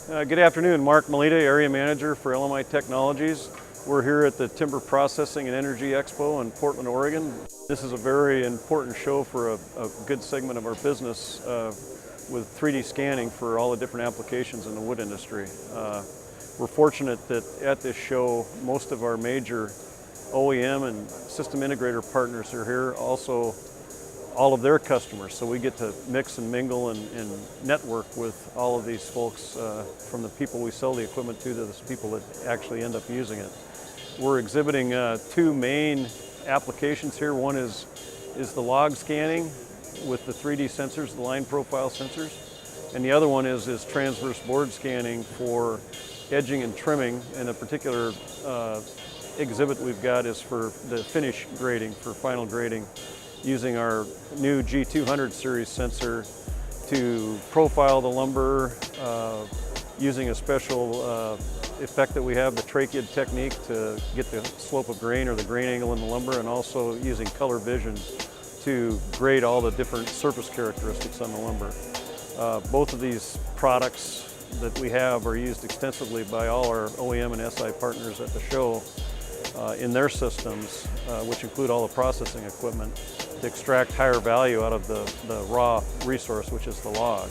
Good afternoon, Mark Maleta, Area Manager for LMI Technologies. We're here at the Timber Processing and Energy Expo in Portland, Oregon. This is a very important show for a good segment of our business with 3D scanning for all the different applications in the wood industry. We're fortunate that at this show, most of our major OEM and system integrator partners are here, also all of their customers, so we get to mix and mingle and network with all of these folks, from the people we sell the equipment to the people that actually end up using it. We're exhibiting two main applications here. One is the log scanning with the 3D sensors, the line profile sensors, and the other one is transverse board scanning for edging and trimming. And a particular exhibit we've got is for the finish grading, for final grading, using our new G200 series sensor to profile the lumber, using a special effect that we have, the traceability technique, to get the slope of grain or the grain angle in the lumber, and also using color vision to grade all the different surface characteristics on the lumber. Both of these products that we have are used extensively by all our OEM and SI partners at the show in their systems, which include all the processing equipment, to extract higher value out of the raw resource, which is the log.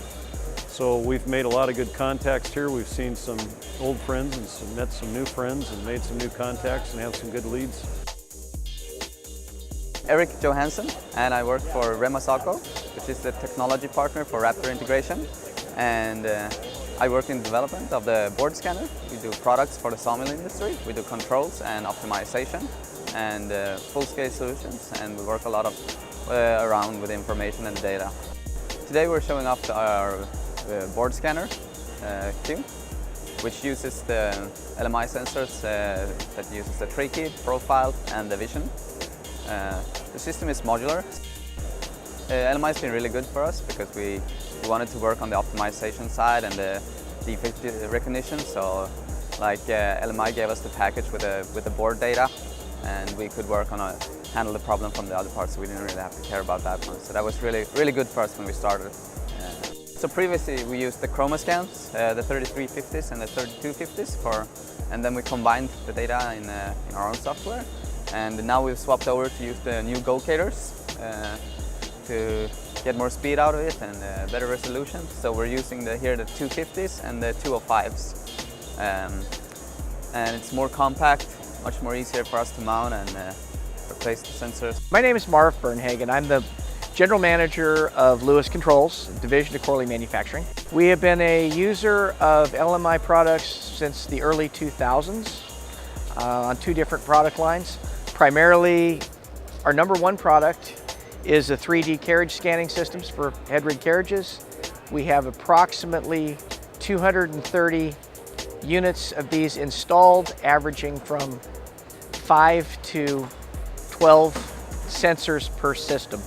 So we've made a lot of good contacts here. We've seen some old friends and met some new friends and made some new contacts and have some good leads. Eric Johansson, and I work for Remasako, which is the technology partner for Raptor integration. And I work in development of the board scanner. We do products for the sawmill industry. We do controls and optimization and full-scale solutions, and we work a lot around with information and data. Today we're showing off our board scanner, Q, which uses the LMI sensors that uses the traceability, profile, and the vision. The system is modular. LMI has been really good for us because we wanted to work on the optimization side and the defect recognition. So, like LMI gave us the package with the board data, and we could work on handle the problem from the other parts, so we didn't really have to care about that one. So that was really good for us when we started. So previously we used the chroma scans, the 3350s and the 3250s, and then we combined the data in our own software. And now we've swapped over to use the new Gocators to get more speed out of it and better resolution. So we're using here the 250s and the 205s. And it's more compact, much more easier for us to mount and replace the sensors. My name is Marv Bernhagen. I'm the General Manager of Lewis Controls, Division of Corley Manufacturing. We have been a user of LMI products since the early 2000s on two different product lines. Primarily, our number one product is the 3D carriage scanning systems for head rig carriages. We have approximately 230 units of these installed, averaging from 5 to 12 sensors per system.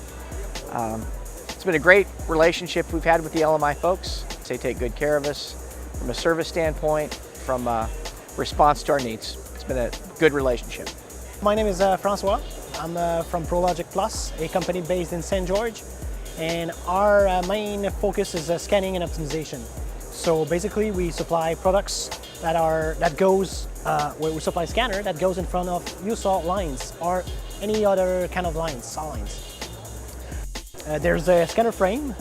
It's been a great relationship we've had with the LMI folks. They take good care of us from a service standpoint, from a response to our needs. It's been a good relationship. My name is Francois. I'm from Prologic Plus, a company based in St. George, and our main focus is scanning and optimization. So basically, we supply products we supply scanner that goes in front of U-saw lines or any other kind of lines, saw lines. There's a scanner frame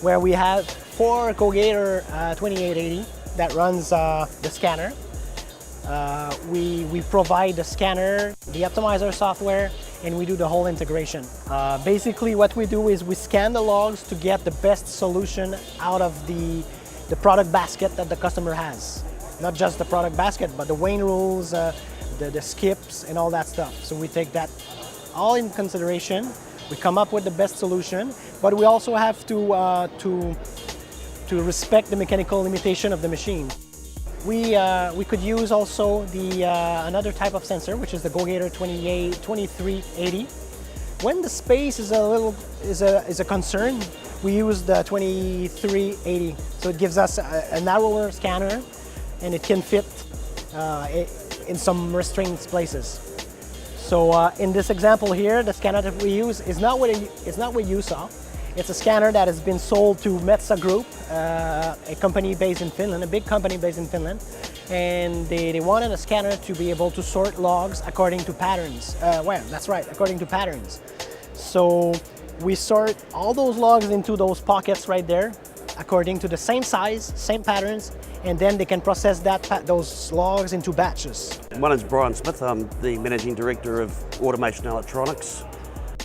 where we have 4 Gocator 2880 that runs the scanner. We provide the scanner, the optimizer software, and we do the whole integration. Basically what we do is we scan the logs to get the best solution out of the product basket that the customer has. Not just the product basket, but the weighing rules, the skips, and all that stuff. So we take that all in consideration. We come up with the best solution, but we also have to respect the mechanical limitation of the machine. We could use also another type of sensor, which is the Gocator 2380. When the space is a concern, we use the 2380. So it gives us a narrower scanner, and it can fit in some restrained places. So in this example here, the scanner that we use is not what you saw. It's a scanner that has been sold to Metsä Group, a company based in Finland, a big company based in Finland. And they wanted a scanner to be able to sort logs according to patterns. Well, that's right, according to patterns. So we sort all those logs into those pockets right there, according to the same size, same patterns, and then they can process those logs into batches. My name's Brian Smith. I'm the Managing Director of Automation Electronics.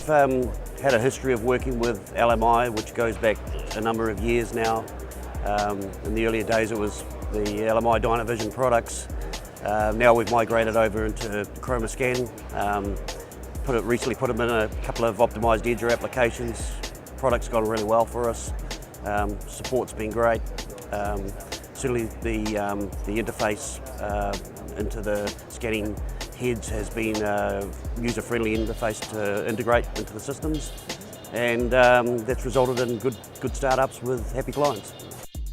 I've had a history of working with LMI, which goes back a number of years now. In the earlier days it was the LMI Dynavision products. Now we've migrated over into ChromaScan. Recently put them in a couple of optimised edger applications. Product's gone really well for us. Support's been great. Certainly the interface into the scanning heads has been a user-friendly interface to integrate into the systems, and that's resulted in good startups with happy clients.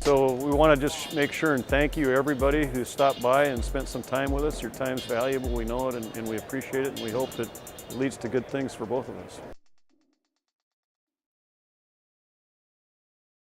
So we want to just make sure and thank you everybody who stopped by and spent some time with us. Your time's valuable, we know it, and we appreciate it, and we hope that it leads to good things for both of us.